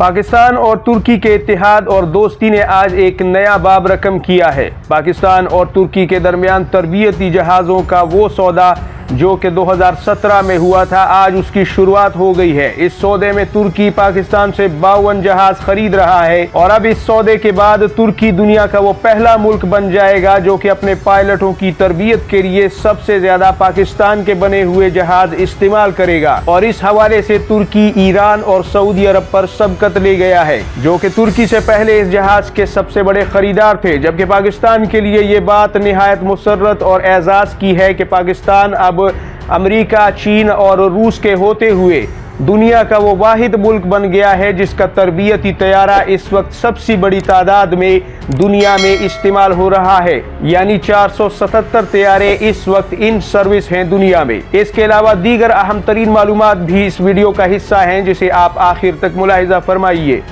पाकिस्तान और तुर्की के इत्तेहाद और दोस्ती ने आज एक नया बाब रकम किया है। पाकिस्तान और तुर्की के दरमियान तरबियती जहाज़ों का वो सौदा जो कि 2017 में हुआ था, आज उसकी शुरुआत हो गई है। इस सौदे में तुर्की पाकिस्तान से 52 जहाज खरीद रहा है और अब इस सौदे के बाद तुर्की दुनिया का वो पहला मुल्क बन जाएगा जो कि अपने पायलटों की तरबियत के लिए सबसे ज्यादा पाकिस्तान के बने हुए जहाज इस्तेमाल करेगा। और इस हवाले से तुर्की ईरान और सऊदी अरब पर सबकत ले गया है, जो कि तुर्की से पहले इस जहाज के सबसे बड़े खरीदार थे। जबकि पाकिस्तान के लिए ये बात निहायत मुसर्रत और एजाज की है कि पाकिस्तान अब अमेरिका, चीन और रूस के होते हुए दुनिया का वो वाहिद मुल्क बन गया है जिसका तरबियती तैयारा इस वक्त सबसे बड़ी तादाद में दुनिया में इस्तेमाल हो रहा है। यानी 477 तैयारे इस वक्त इन सर्विस हैं दुनिया में। इसके अलावा दीगर अहम तरीन मालूमात भी इस वीडियो का हिस्सा हैं, जिसे आप आखिर तक मुलाहिजा फरमाइए।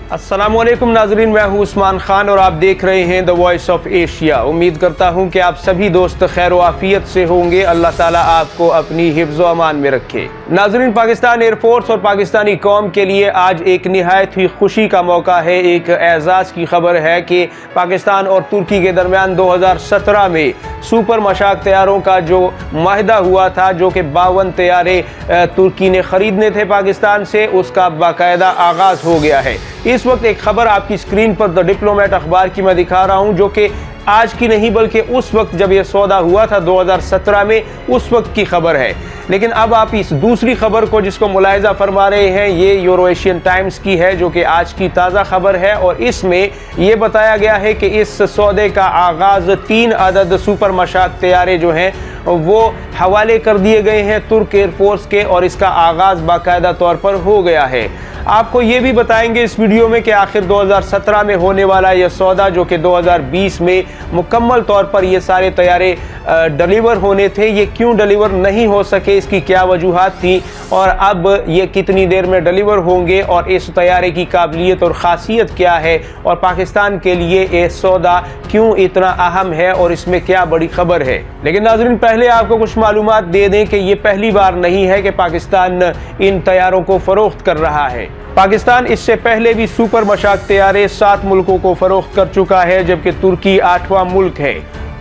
अस्सलामुअलैकुम नाजरीन, मैं हूँ उस्मान खान और आप देख रहे हैं द वॉइस ऑफ एशिया। उम्मीद करता हूँ कि आप सभी दोस्त खैर व आफियत से होंगे। अल्लाह ताला आपको अपनी हिफ्ज़ व अमान में रखे। नाजरीन, पाकिस्तान एयरफोर्स और पाकिस्तानी कौम के लिए आज एक निहायत ही खुशी का मौका है। एक एजाज़ की खबर है कि पाकिस्तान और तुर्की के दरमियान 2017 में सुपर मशाक तैयारों का जो माहिदा हुआ था, जो कि 52 तैयारे तुर्की ने ख़रीदने थे पाकिस्तान से, उसका बाकायदा आगाज़ हो गया है। इस वक्त एक खबर आपकी स्क्रीन पर द डिप्लोमेट अखबार की मैं दिखा रहा हूं, जो कि आज की नहीं बल्कि उस वक्त जब यह सौदा हुआ था 2017 में, उस वक्त की खबर है। लेकिन अब आप इस दूसरी खबर को जिसको मुलाहिजा फरमा रहे हैं, ये यूरो एशियन टाइम्स की है, जो कि आज की ताज़ा खबर है। और इसमें यह बताया गया है कि इस सौदे का आगाज़ 3 अदद सुपर मशाक तैयारे जो हैं वो हवाले कर दिए गए हैं तुर्क एयरफोर्स के, और इसका आगाज़ बाकायदा तौर पर हो गया है। आपको ये भी बताएंगे इस वीडियो में कि आखिर 2017 में होने वाला यह सौदा, जो कि 2020 में मुकम्मल तौर पर ये सारे तैयारे डिलीवर होने थे, ये क्यों डिलीवर नहीं हो सके, इसकी क्या वजूहात थी, और अब ये कितनी देर में डिलीवर होंगे, और इस तैयारे की काबिलियत और ख़ासियत क्या है, और पाकिस्तान के लिए ये सौदा क्यों इतना अहम है, और इसमें क्या बड़ी खबर है। लेकिन नाज़रीन, पहले आपको कुछ मालूमात दे दें कि ये पहली बार नहीं है कि पाकिस्तान इन तैयारों को फ़रोख्त कर रहा है। पाकिस्तान इससे पहले भी सुपर मशाक तैयारे 7 मुल्कों को फरोख्त कर चुका है, जबकि तुर्की 8वां मुल्क है।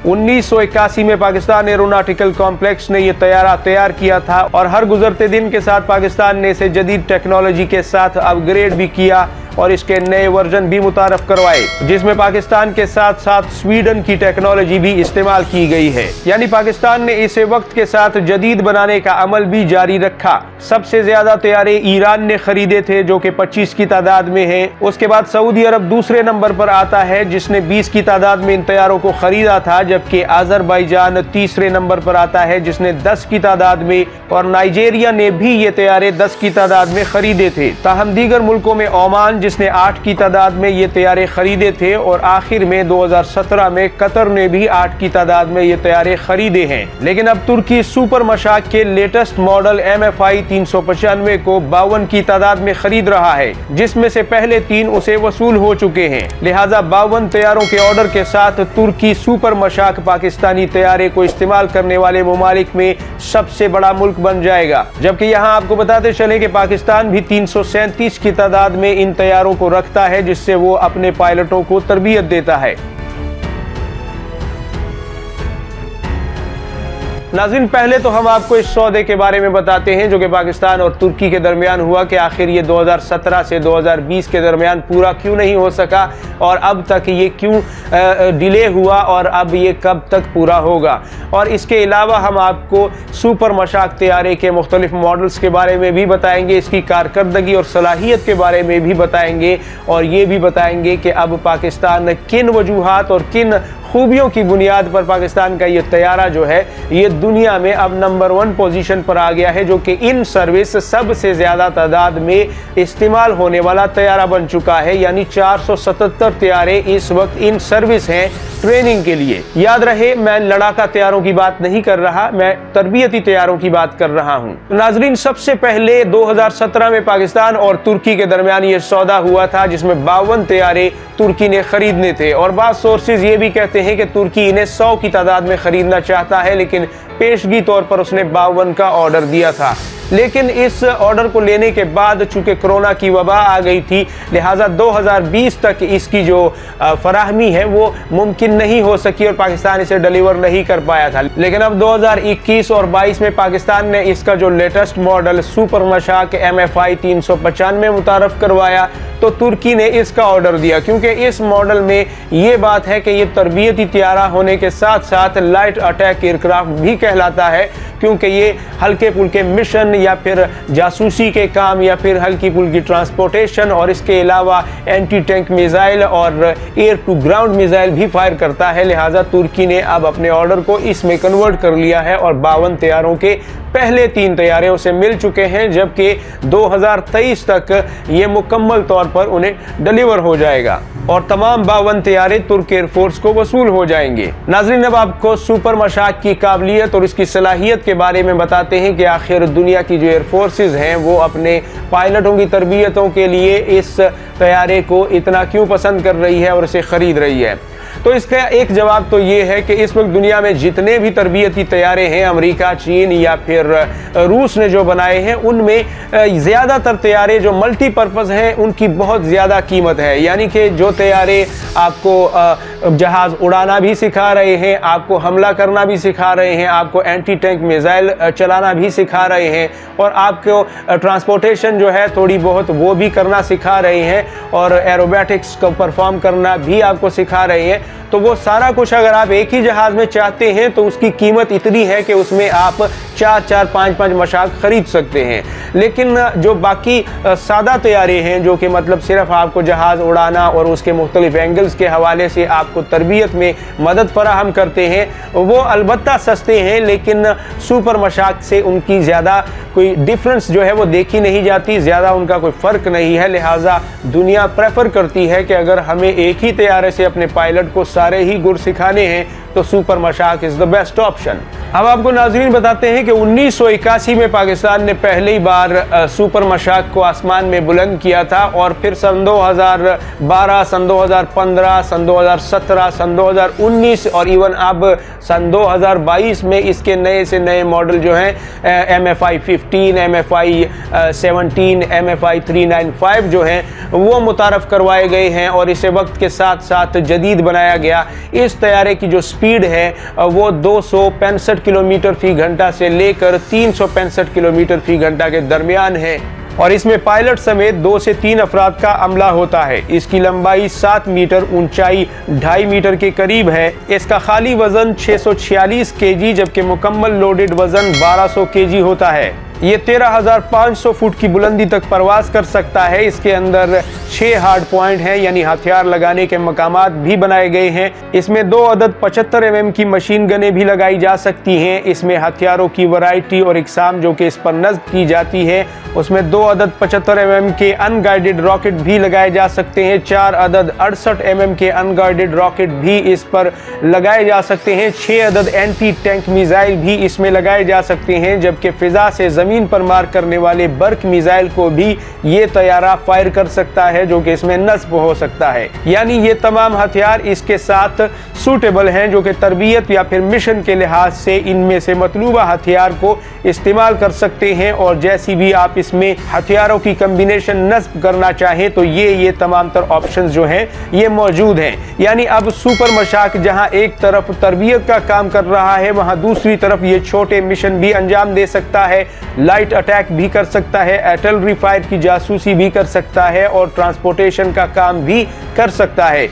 1981 में पाकिस्तान एरोनॉटिकल कॉम्प्लेक्स ने यह तैयारा तैयार किया था, और हर गुजरते दिन के साथ पाकिस्तान ने इसे जदीद टेक्नोलॉजी के साथ अपग्रेड भी किया और इसके नए वर्जन भी मुतारफ करवाए, जिसमें पाकिस्तान के साथ साथ स्वीडन की टेक्नोलॉजी भी इस्तेमाल की गई है। यानी पाकिस्तान ने इसे वक्त के साथ जदीद बनाने का अमल भी जारी रखा। सबसे ज्यादा तैयारे ईरान ने खरीदे थे, जो कि 25 की तादाद में है। उसके बाद सऊदी अरब दूसरे नंबर पर आता है, जिसने 20 की तादाद में इन तैयारों को खरीदा था, जबकि अजरबैजान तीसरे नंबर पर आता है, जिसने 10 की तादाद में, और नाइजीरिया ने भी ये तैयारे 10 की तादाद में खरीदे थे। ताहम दीगर मुल्कों में ओमान, जिसने 8 की तादाद में ये तैयारे खरीदे थे, और आखिर में 2017 में कतर ने भी 8 की तादाद में ये तैयारे खरीदे हैं। लेकिन अब तुर्की सुपर मशाक के लेटेस्ट मॉडल MFI 395 को 52 की तादाद में खरीद रहा है, जिसमें से पहले 3 उसे वसूल हो चुके हैं। लिहाजा 52 तैयारों के ऑर्डर के साथ तुर्की सुपर मशाक पाकिस्तानी तैयारे को इस्तेमाल करने वाले मुमालिक में सबसे बड़ा मुल्क बन जाएगा। जबकि यहाँ आपको बताते चले कि पाकिस्तान भी 337 की तादाद में इन तैयारों को रखता है, जिससे वो अपने पायलटों को तरबियत देता है। नाज़रीन, पहले तो हम आपको इस सौदे के बारे में बताते हैं जो कि पाकिस्तान और तुर्की के दरमियान हुआ, कि आखिर ये 2017 से 2020 के दरमियान पूरा क्यों नहीं हो सका, और अब तक ये क्यों डिले हुआ, और अब ये कब तक पूरा होगा। और इसके अलावा हम आपको सुपर मशाक तैयारे के मुख्तलिफ मॉडल्स के बारे में भी बताएंगे, इसकी कारकर्दगी और सलाहियत के बारे में भी बताएंगे, और ये भी बताएंगे कि अब पाकिस्तान किन वजूहात और किन खूबियों की बुनियाद पर पाकिस्तान का ये तैयारा जो है ये दुनिया में अब नंबर 1 पोजीशन पर आ गया है, जो कि इन सर्विस सबसे ज़्यादा तादाद में इस्तेमाल होने वाला तैयारा बन चुका है। यानी 477 तैयारे इस वक्त इन सर्विस हैं ट्रेनिंग के लिए। याद रहे, मैं लड़ाका तैयारों की बात नहीं कर रहा, मैं तरबियती तैयारों की बात कर रहा हूँ। नाजरीन, सबसे पहले 2017 में पाकिस्तान और तुर्की के दरमियान ये सौदा हुआ था, जिसमें 52 तैयारे तुर्की ने खरीदने थे, और बाद सोर्सेज ये भी कहते हैं कि तुर्की इन्हें 100 की तादाद में खरीदना चाहता है, लेकिन पेशगी तौर पर उसने 52 का ऑर्डर दिया था। लेकिन इस ऑर्डर को लेने के बाद चूंकि कोरोना की वबा आ गई थी, लिहाजा 2020 तक इसकी जो फराहमी है वो मुमकिन नहीं हो सकी और पाकिस्तान इसे डिलीवर नहीं कर पाया था। लेकिन अब 2021 और 22 में पाकिस्तान ने इसका जो latest model super Mashak MFI 395 मुतारफ करवाया, तो तुर्की ने इसका ऑर्डर दिया, क्योंकि इस मॉडल में ये बात है कि ये तरबियती तैयारा होने के साथ साथ लाइट अटैक एयरक्राफ्ट भी कहलाता है, क्योंकि ये हल्के फुल्के मिशन या फिर जासूसी के काम या फिर हल्की फुल्की ट्रांसपोर्टेशन और इसके अलावा एंटी टैंक मिसाइल और एयर टू ग्राउंड मिसाइल भी फायर करता है। लिहाजा तुर्की ने अब अपने ऑर्डर को इसमें कन्वर्ट कर लिया है और 52 तैयारों के पहले 3 तैयारे उसे मिल चुके हैं, जबकि 2023 तक ये मुकम्मल तौर पर उन्हें डिलीवर हो जाएगा और तमाम 52 तैयारे तुर्क एयरफोर्स को वसूल हो जाएंगे। नाज़रीन, अब आपको सुपर मशाक की काबिलियत और इसकी सलाहियत के बारे में बताते हैं कि आखिर दुनिया की जो एयरफोर्सेज हैं वो अपने पायलटों की तरबियतों के लिए इस तैयारे को इतना क्यों पसंद कर रही है और इसे ख़रीद रही है। तो इसका एक जवाब तो ये है कि इस वक्त दुनिया में जितने भी तरबियती तैयारे हैं, अमेरिका, चीन या फिर रूस ने जो बनाए हैं, उनमें ज़्यादातर तैयारे जो मल्टीपर्पज़ हैं उनकी बहुत ज़्यादा कीमत है। यानी कि जो तैयारे आपको जहाज़ उड़ाना भी सिखा रहे हैं, आपको हमला करना भी सिखा रहे हैं, आपको एंटी टैंक मिसाइल चलाना भी सिखा रहे हैं और आपको ट्रांसपोर्टेशन जो है थोड़ी बहुत वो भी करना सिखा रहे हैं और एरोबैटिक्स को परफॉर्म करना भी आपको सिखा रहे हैं, तो वो सारा कुछ अगर आप एक ही जहाज़ में चाहते हैं तो उसकी कीमत इतनी है कि उसमें आप 4-4, 5-5 मशाक खरीद सकते हैं। लेकिन जो बाकी सादा तैयारे हैं, जो कि मतलब सिर्फ आपको जहाज़ उड़ाना और उसके मुख्तलिफ एंगल्स के हवाले से आपको तरबियत में मदद फराहम करते हैं, वो अलबत्ता सस्ते हैं, लेकिन सुपर मशाक से उनकी ज़्यादा कोई डिफरेंस जो है वो देखी नहीं जाती, ज़्यादा उनका कोई फ़र्क नहीं है। लिहाजा दुनिया प्रेफर करती है कि अगर हमें एक ही तैयारे से अपने पायलट को सारे ही गुर सिखाने हैं तो super Mashak is the best option. अब आपको नाज़रीन बताते हैं कि 1981 में पाकिस्तान ने पहली बार सुपर मशाक को आसमान में बुलंद किया था और फिर सन 2012, सन 2015, सन 2017, सन 2019 और इवन अब सन 2022 में इसके नए से नए मॉडल जो हैं MFI 15, MFI 17, MFI 395 जो हैं वो मुतारफ़ करवाए गए हैं और इसे वक्त के साथ साथ जदीद बनाया गया। इस तैयारे की जो स्पीड है वो 265 किलोमीटर फी घंटा से लेकर 365 किलोमीटर फी घंटा के दरमियान है और इसमें पायलट समेत 2 से 3 अफराद का अमला होता है। इसकी लंबाई 7 मीटर, ऊंचाई 2.5 मीटर के करीब है। इसका खाली वजन 646 केजी जबकि मुकम्मल लोडेड वजन 1200 केजी होता है। ये 13,500 फुट की बुलंदी तक परवास कर सकता है। इसके अंदर 6 हार्ड पॉइंट हैं, यानी हथियार लगाने के मकामात भी बनाए गए हैं। इसमें 2 अदद 75 mm की मशीन गनें भी लगाई जा सकती हैं। इसमें हथियारों की वैरायटी और इकसाम जो कि इस पर नस्ब की जाती है, उसमें 2 अदद 75 mm के अनगाइडेड रॉकेट भी लगाए जा सकते हैं। 4 अदद 68 mm के अनगाइडेड रॉकेट भी इस पर लगाए जा सकते हैं। 6 अदद एंटी टैंक मिसाइल भी इसमें लगाए जा सकते हैं, जबकि फिजा से ज़मीन पर मार करने वाले बर्क मिसाइल को भी ये तैयारा फायर कर सकता है, जो कि इसमें नस्ब हो सकता है। यानी ये तमाम हथियार इसके साथ सूटेबल हैं, जो कि तरबियत या फिर मिशन के लिहाज से इनमें से मतलूबा हथियार को इस्तेमाल कर सकते हैं और जैसी भी आप इसमें हथियारों की कम्बिनेशन नस्ब करना चाहें तो ये तमाम तर ऑप्शंस जो हैं ये मौजूद हैं। यानी अब सुपर मशाक जहां एक तरफ तरबियत का काम कर रहा है, वहां दूसरी तरफ ये छोटे मिशन भी अंजाम दे सकता है, लाइट अटैक भी कर सकता है, आर्टिलरी फायर की जासूसी भी कर सकता है और ट्रांसपोर्टेशन का काम भी कर सकता है।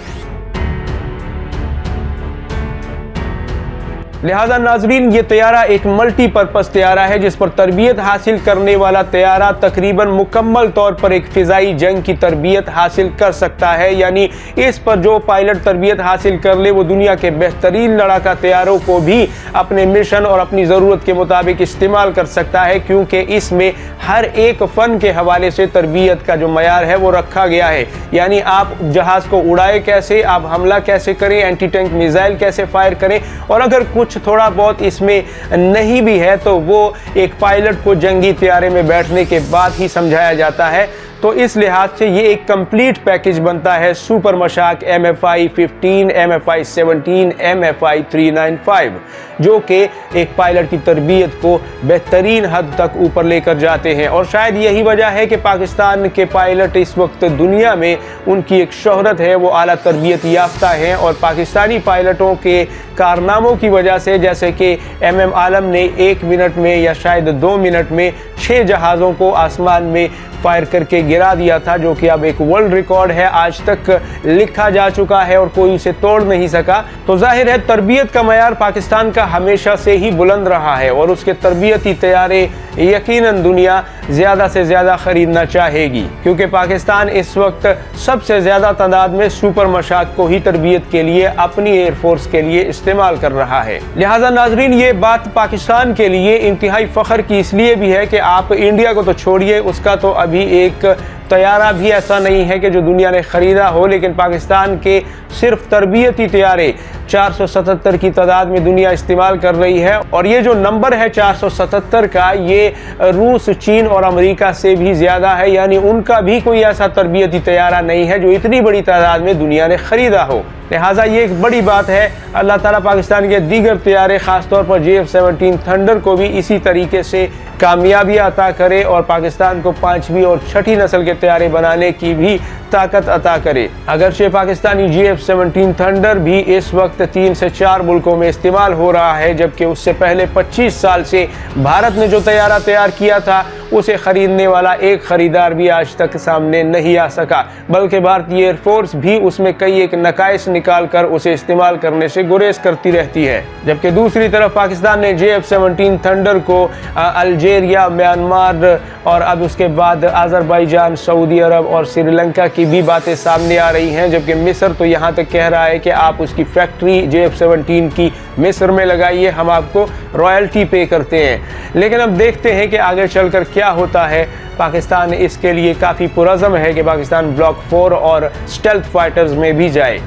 लिहाजा नाजरीन, ये तैयारा एक मल्टीपर्पज़ तैयारा है जिस पर तरबियत हासिल करने वाला तैयारा तकरीबन मुकम्मल तौर पर एक फ़िज़ाई जंग की तरबियत हासिल कर सकता है। यानी इस पर जो पायलट तरबियत हासिल कर ले वो दुनिया के बेहतरीन लड़ाका तैयारों को भी अपने मिशन और अपनी ज़रूरत के मुताबिक इस्तेमाल कर सकता है, क्योंकि इसमें हर एक फ़न के हवाले से तरबियत का जो मयार है वो रखा गया है। यानी आप जहाज़ को उड़ाए कैसे, आप हमला कैसे करें, एंटी टैंक मिसाइल कैसे फायर करें, और अगर कुछ थोड़ा बहुत इसमें नहीं भी है तो वो एक पायलट को जंगी तैयारे में बैठने के बाद ही समझाया जाता है। तो इस लिहाज से ये एक कंप्लीट पैकेज बनता है super Mashak MFI 15, MFI 17, MFI 395, जो कि एक पायलट की तरबियत को बेहतरीन हद तक ऊपर लेकर जाते हैं। और शायद यही वजह है कि पाकिस्तान के पायलट इस वक्त दुनिया में उनकी एक शोहरत है, वो आला तरबियत याफ्ता हैं। और पाकिस्तानी पायलटों के कारनामों की वजह से, जैसे कि MM आलम ने 1 मिनट में या शायद 2 मिनट में 6 जहाज़ों को आसमान में फायर करके गिरा दिया था, जो कि अब एक वर्ल्ड रिकॉर्ड है, आज तक लिखा जा चुका है और कोई उसे तोड़ नहीं सका। तो जाहिर है तरबियत का मयार पाकिस्तान का हमेशा से ही बुलंद रहा है और उसके तरबियती तैयारे यकीनन दुनिया ज़्यादा से ज़्यादा ख़रीदना चाहेगी, क्योंकि पाकिस्तान इस वक्त सबसे ज़्यादा तादाद में सुपर मशाक को ही तरबियत के लिए अपनी एयरफोर्स के लिए इस्तेमाल कर रहा है। लिहाजा नाजरीन, ये बात पाकिस्तान के लिए इंतहाई फ़ख्र की इसलिए भी है कि आप इंडिया को तो छोड़िए, उसका तो अभी एक तैयारा भी ऐसा नहीं है कि जो दुनिया ने ख़रीदा हो, लेकिन पाकिस्तान के सिर्फ तरबियती तैयारे 477 की तादाद में दुनिया इस्तेमाल कर रही है। और ये जो नंबर है 477 का, ये रूस, चीन और अमेरिका से भी ज़्यादा है, यानी उनका भी कोई ऐसा तरबियती तैयारा नहीं है जो इतनी बड़ी तादाद में दुनिया ने ख़रीदा हो। लिहाजा ये एक बड़ी बात है। अल्लाह ताला पाकिस्तान के दीगर तैयारे, ख़ासतौर पर JF-17 थंडर को भी इसी तरीके से कामयाबी अता करे और पाकिस्तान को 5वीं और 6ठी नस्ल के तैयारे बनाने की भी ताकत अता करे। अगरचे पाकिस्तानी JF-17 थंडर भी इस वक्त 3 से 4 मुल्कों में इस्तेमाल हो रहा है, जबकि उससे पहले 25 साल से भारत ने जो तैयारा तैयार किया था उसे ख़रीदने वाला एक ख़रीदार भी आज तक सामने नहीं आ सका, बल्कि भारतीय एयरफोर्स भी उसमें कई एक नकाइस निकाल कर उसे इस्तेमाल करने से गुरेज करती रहती है। जबकि दूसरी तरफ पाकिस्तान ने JF-17 थंडर को अल्जेरिया, म्यांमार और अब उसके बाद अज़रबैजान, सऊदी अरब और श्रीलंका की भी बातें सामने आ रही हैं, जबकि मिस्र तो यहाँ तक कह रहा है कि आप उसकी फैक्ट्री JF-17 की मिस्र में लगाइए, हम आपको रॉयल्टी पे करते हैं। लेकिन अब देखते हैं कि आगे चलकर क्या होता है। पाकिस्तान इसके लिए काफ़ी पुरज़म है कि पाकिस्तान ब्लॉक 4 और स्टेल्थ फाइटर्स में भी जाए।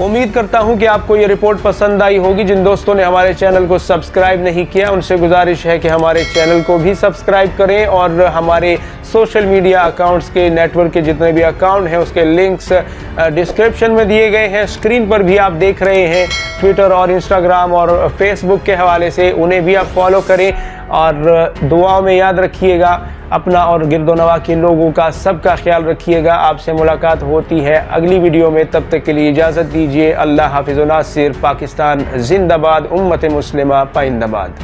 उम्मीद करता हूं कि आपको ये रिपोर्ट पसंद आई होगी। जिन दोस्तों ने हमारे चैनल को सब्सक्राइब नहीं किया, उनसे गुजारिश है कि हमारे चैनल को भी सब्सक्राइब करें और हमारे सोशल मीडिया अकाउंट्स के, नेटवर्क के जितने भी अकाउंट हैं उसके लिंक्स डिस्क्रिप्शन में दिए गए हैं, स्क्रीन पर भी आप देख रहे हैं। ट्विटर और इंस्टाग्राम और फेसबुक के हवाले से उन्हें भी आप फॉलो करें और दुआओं में याद रखिएगा अपना और गिरदोनवा के लोगों का, सबका ख्याल रखिएगा। आपसे मुलाकात होती है अगली वीडियो में, तब तक के लिए इजाज़त दीजिए। अल्लाह हाफिज़ व नासिर। पाकिस्तान जिंदाबाद, उम्मत मुस्लिमा पाइंदाबाद।